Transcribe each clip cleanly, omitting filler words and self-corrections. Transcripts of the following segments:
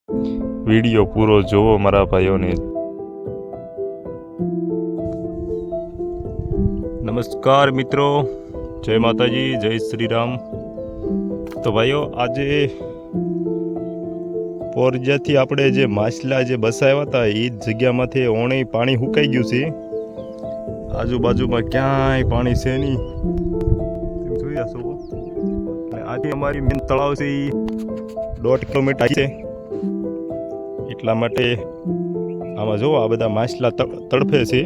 Video પૂરો જોવો મારા ભાઈઓને। નમસ્કાર મિત્રો, જય માતાજી, જય શ્રી રામ। તો ભાઈઓ આજે પોરજાથી આપણે જે માછલા જે બસાવ્યા હતા એ જગ્યામાંથી ઓણે પાણી સુકાઈ ગયું છે। આજુબાજુમાં ક્યાંય પાણી છે નહીં, તમે જોઈ શકો। અને આજે અમારી મેન તળાવ છે એ 1.5 કિલોમીટર છે, એટલા માટે આમાં જો આ બધા માછલા તડફે છે।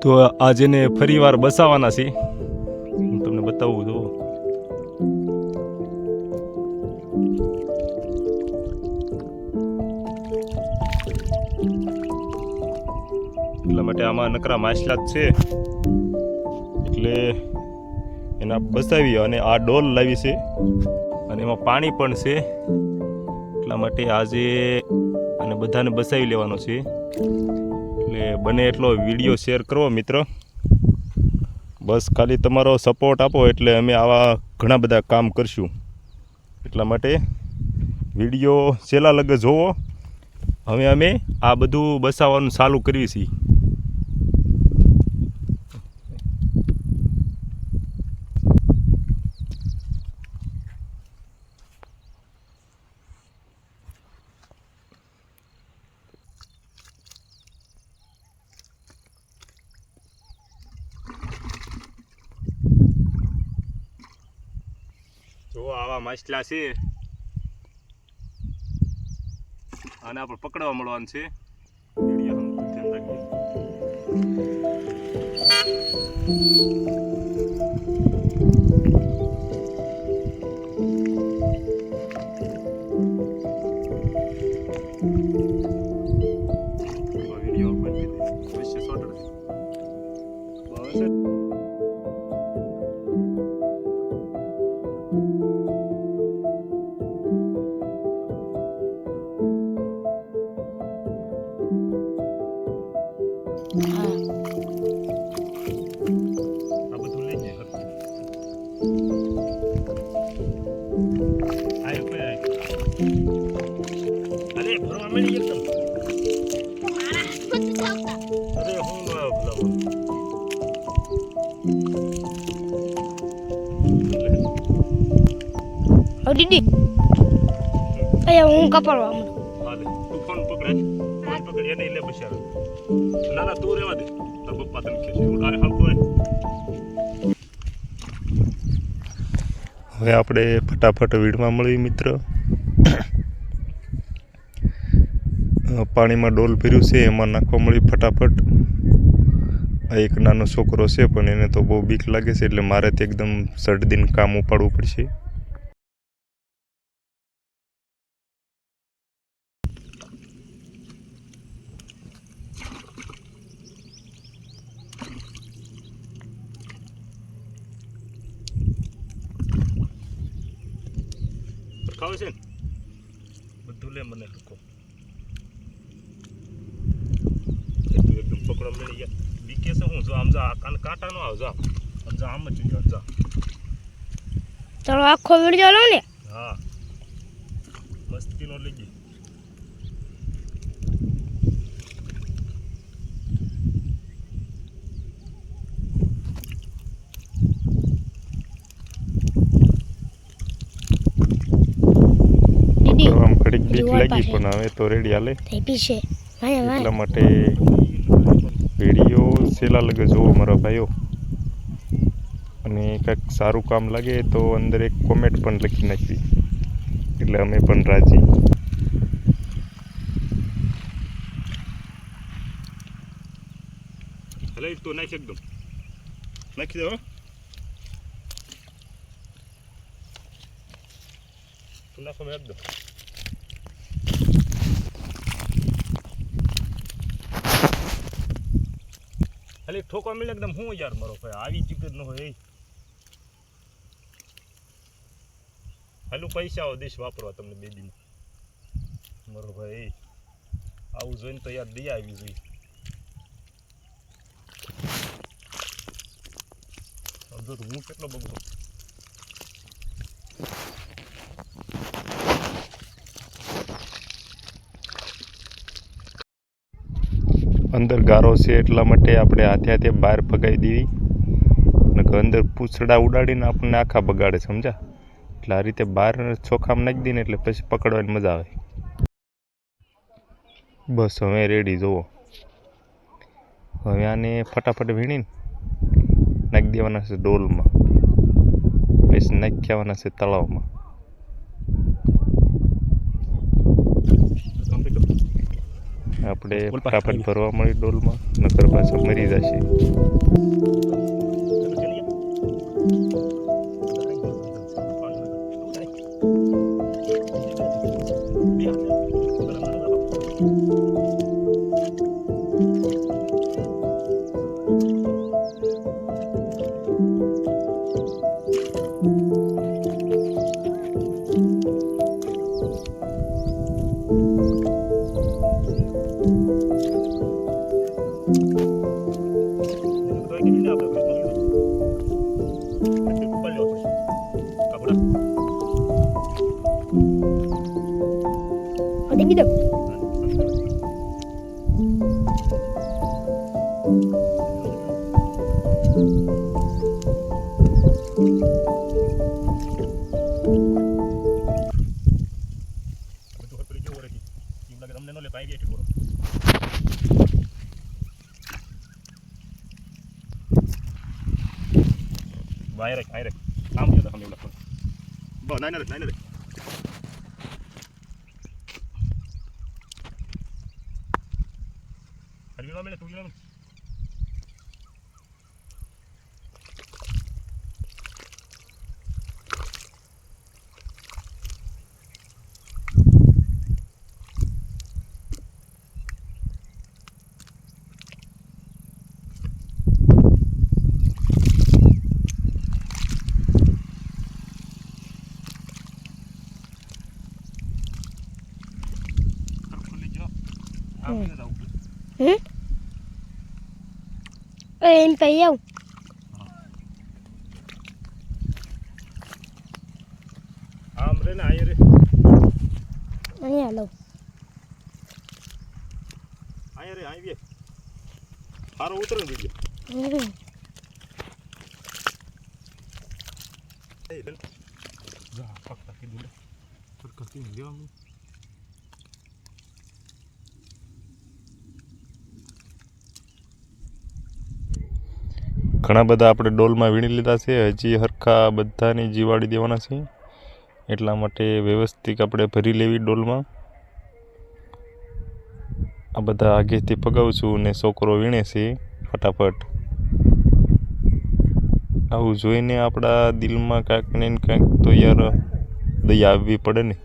તો આજે ને ફરીવાર બસાવવાના છે, હું તમને બતાવું જો। એટલા માટે આમાં નકરા માછલા જ છે, એટલે એના બસાવી અને આ ડોલ લાવી છે અને એમાં પાણી પણ છે। એટલા માટે આજે અને બધાને બસાવી લેવાનો છે, એટલે બને એટલો વિડીયો શેર કરો મિત્ર। બસ ખાલી તમારો સપોર્ટ આપો એટલે અમે આવા ઘણા બધા કામ કરશું। એટલા માટે વિડીયો છેલ્લા લગે જોવો। હવે અમે આ બધું બસાવવાનું ચાલુ કરીએ છીએ। જો આવા માછલા છે, આને આપણે પકડવા મળવાનું છે। વિડીયો ધ્યાન રાખીએ। વિડીયો બંધ કરી દે, આ બધું લઈ જાય। આય કોઈ આય, અરે ભરવા મળી એકદમ। અરે હું ભલા દીદી અહીંયા હું કપડવા માંડું। હાલે તું ફોન પકડ એને લે બિચારા। ના તું રહેવા દે, તાર પપ્પા તને ખેંચી ઉડાડે હાલ કોઈ। હવે આપણે ફટાફટ વીડમાં મળી મિત્ર। પાણીમાં ડોલ ભર્યું છે, એમાં નાખવા મળી ફટાફટ। આ એક નાનો છોકરો છે પણ એને તો બહુ બીક લાગે છે, એટલે મારે તો એકદમ સડદીને કામ ઉપાડવું પડશે। ખાવે છે ને બધું લે, મને લોકો એકદમ પકડો મળી ગયા। બીકે છે હું જો આમ જા, કાંટા નો આવ જા, આમ જા, આમ જ જો જા। ચાલો આખો વિડીયો લો ને। હા મસ્તી નો લઈ ગઈ। આમ ઘડીક બીક લાગી પણ હવે તો રેડી હાલે। પીછે એટલા માટે વિડીયો છેલ્લા લગે જોવો મારા ભાઈઓ, અને કંઈક સારું કામ લાગે તો અંદર એક કોમેન્ટ પણ લખી નાખવી, એટલે અમે પણ રાજી। હલે તો નાખ, એકદમ નાખી દો, તું નાખો એકદમ। ખાલી ઠોકવા મળે એકદમ, હું યાર મારો ભાઈ આવી જીગર ન હોય। હાલું પૈસા દેશ વાપરવા તમને બેબીમાં મારો ભાઈ। આવું જોઈને તો યાર દયા આવી જોઈએ। જો હું કેટલો બગડો, અંદર ગારો છે એટલા માટે આપણે હાથે હાથે બહાર ભગાવી દેવી, નકર અંદર પૂંછડા ઉડાડીને આપણને આખા બગાડે, સમજા? એટલે આ રીતે બહાર ચોખામાં નાખી દઈને એટલે પછી પકડવાની મજા આવે. બસ હવે રેડી જુઓ. હવે આને ફટાફટ વીણીને નાખી દેવાના છે ડોલમાં, પછી નાખી આવવાના છે તળાવમાં. આપણે ફટાફટ ભરવા મળી ડોલમાં, નકર પાછો મરી જશે. Ada gitu. Air. Kamu ya, kamu udah. Bawa nanya deh. Hari ini mana tuh gimana? Em phải không? Amre na aire. Ini ya lo. Aire ai be. Haro uતરણ દીજો. Hey, લે. જા ફક્ત કીધું લે. ફરકતી ન દેવાનું. ઘણા બધા આપણે ડોલમાં વીણી લીધા છે, હજી હરખા બધાની જીવાડી દેવાના છે, એટલા માટે વ્યવસ્થિત આપણે ભરી લેવી ડોલમાં. આ બધા આગેથી પગાવશું ને છોકરો વીણે છે ફટાફટ. આવું જોઈને આપણા દિલમાં કાંઈક ને કાંઈક તો યાર દયા આવવી પડે ને.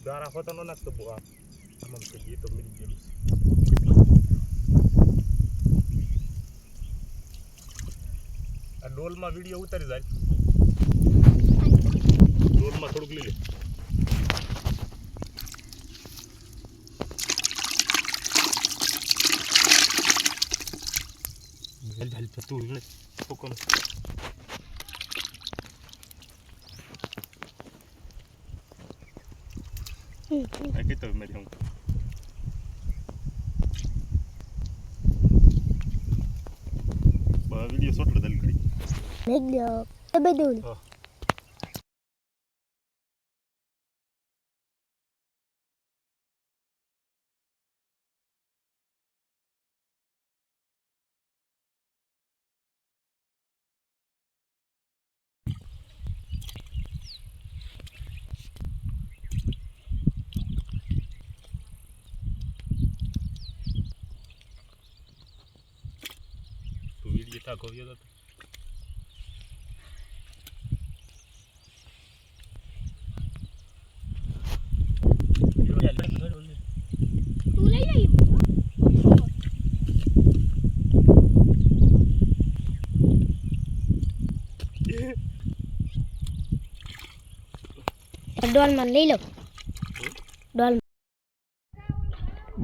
Darah foto nona sebuah sama begitu mungkin. ડોલ માં વિડિયો ઉતારી જાય. ડોલ માં થોડુંક લઈ લે. જલ્દી પતું ને કોકોનો. Aquí estoy medio. Bah video shot dal kadi. Video. Tapi dulu. Video tak kau dia tu. ડોલ માં લઈ લો. ડોલ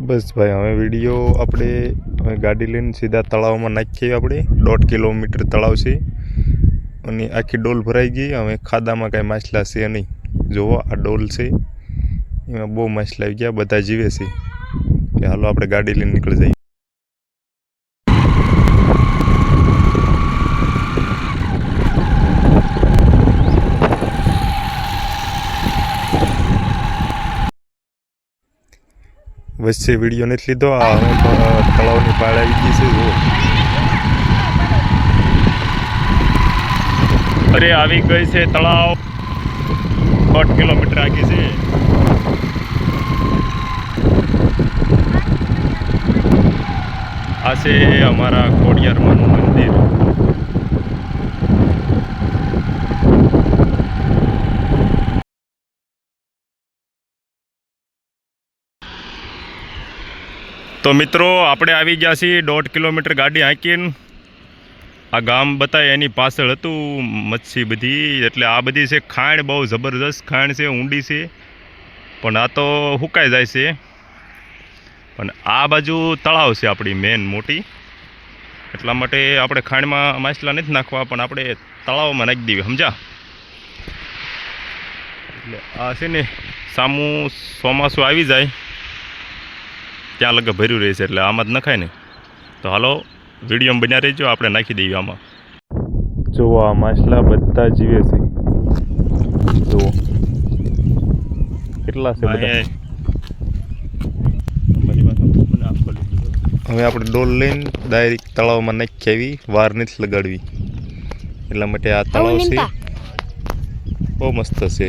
બસ ભાઈ હવે વિડીયો આપણે હવે ગાડી લઈને સીધા તળાવમાં નાખીએ. આપણે 1.5 કિલોમીટર તળાવ છે અને આખી ડોલ ભરાઈ ગઈ. હવે ખાડામાં કાંઈ માછલા છે નહીં. જુઓ આ ડોલ છે, એમાં બહુ માછલા આવી ગયા, બધા જીવે છે. કે હાલો આપણે ગાડી લઈને નીકળી જઈએ. વચ્ચે વિડીયો નથી લીધો. આ હવે તળાવની પાળ આવી ગઈ છે. જુઓ, અરે આવી ગઈ છે તળાવ. 1.5 કિલોમીટર આગી છે. આ છે અમારા ખોડિયારમાંનું મંદિર. તો મિત્રો આપણે આવી ગયા છીએ 1.5 કિલોમીટર ગાડી હાંકીને. આ ગામ બતાય એની પાછળ હતું મચ્છી બધી. એટલે આ બધી છે ખાણ, બહુ જબરદસ્ત ખાણ છે, ઊંડી છે, પણ આ તો સુકાઈ જાય છે. પણ આ બાજુ તળાવ છે આપણી મેન મોટી, એટલા માટે આપણે ખાણમાં માછલા નથી નાખવા, પણ આપણે તળાવમાં નાખી દઈએ, સમજા. એટલે આ છે ને સામું ચોમાસું આવી જાય ત્યાં લગભગ ભર્યું રહે છે, એટલે આમાં જ નખાય ને. તો હાલો વિડીયોમાં બન્યા રહેજો, આપણે નાખી દઈએ આમાં. જુઓ આ માછલા બધા જીવે છે. જુઓ કેટલા છે બધા. હવે આપણે ડોલ લઈને ડાયરેક્ટ તળાવમાં નાખી આવી, વાર નથી લગાડવી. એટલા માટે આ તળાવ છે બહુ મસ્ત છે.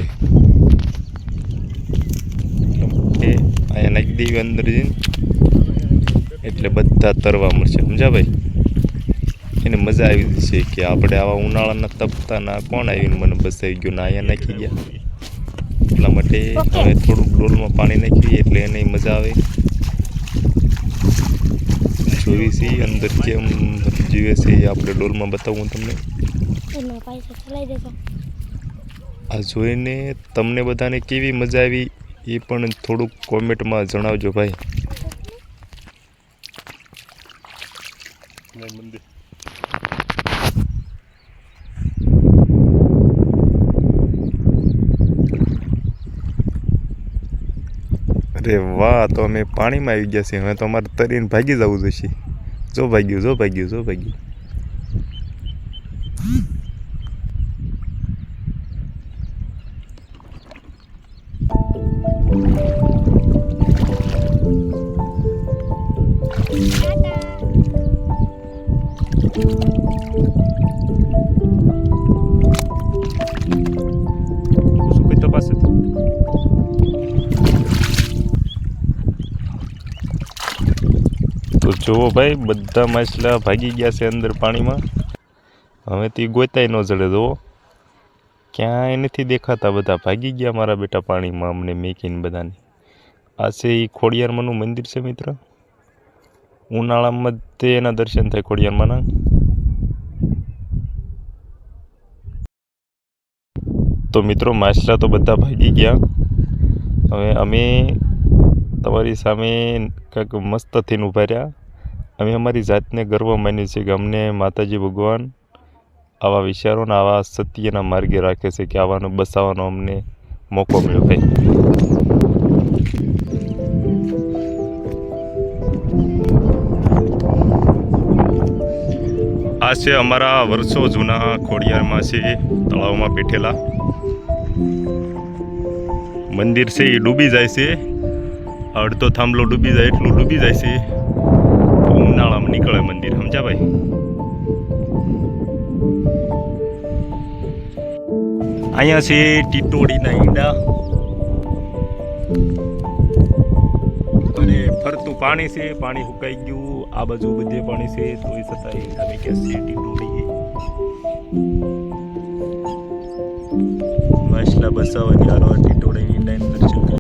અહીંયા નાખી દેવી અંદર જઈને, એટલે બધા તરવા મળશે, સમજા ભાઈ. એને મજા આવી છે કે આપણે આવા ઉનાળાના તપતાના કોણ આવીને મને બસાવી ગયું ને અહીંયા નાખી ગયા. એટલા માટે હવે થોડુંક ડોલમાં પાણી નાખીએ એટલે એને મજા આવે. જોઈ છે અંદર કેમ જીવે છે એ આપણે ડોલમાં બતાવું તમને. આ જોઈને તમને બધાને કેવી મજા આવી એ પણ થોડુંક કોમેન્ટમાં જણાવજો ભાઈ. અરે વાહ, તો અમે પાણીમાં આવી ગયા છીએ. હવે તો અમારે તરીને ભાગી જવું જોઈશે. જો ભાગ્યું, જો ભાગ્યું, જો ભાગ્યું. શું કઈ તપાસ હતી? તો જુઓ ભાઈ, બધા માછલા ભાગી ગયા છે અંદર પાણીમાં. હવે તે ગોતાય ન જડે. જુઓ ક્યાંય નથી દેખાતા, બધા ભાગી ગયા મારા બેટા પાણીમાં અમને મેકીને બધાને. આ છે એ ખોડિયારમાંનું મંદિર છે મિત્ર. ઉનાળામાં તે એના દર્શન થાય ખોડિયારમાંના. તો મિત્રો માછલા તો બધા ભાગી ગયા. હવે અમે તમારી સામે કંઈક મસ્ત થઈને ઊભા રહ્યા. અમે અમારી જાતને ગર્વ માન્યું છે કે અમને માતાજી ભગવાન આવા વિચારોને આવા સત્યના માર્ગે રાખે છે કે આવાનો બસાવવાનો અમને મોકો મળ્યો ભાઈ. આ છે અમારા વર્ષો જૂના ખોડિયારમાં છે તળાવમાં બેઠેલા મંદિર છે. એ ડૂબી જાય છે, અડધો થાંભલો ડૂબી જાય એટલું ડૂબી જાય છે. ઉનાળામાં નીકળે મંદિર, સમજ્યા ભાઈ. અહીંયા છે ટીટોડીના ઈંડા અને ફરતું પાણી છે. પાણી સુકાઈ ગયું, આ બાજુ બધે પાણી છે, તોય છતાં ઈંડા મેક્યા છે ટીટોડી. માછલા બસાવવાની હારો ટીટોડી ઈંડા દર્શન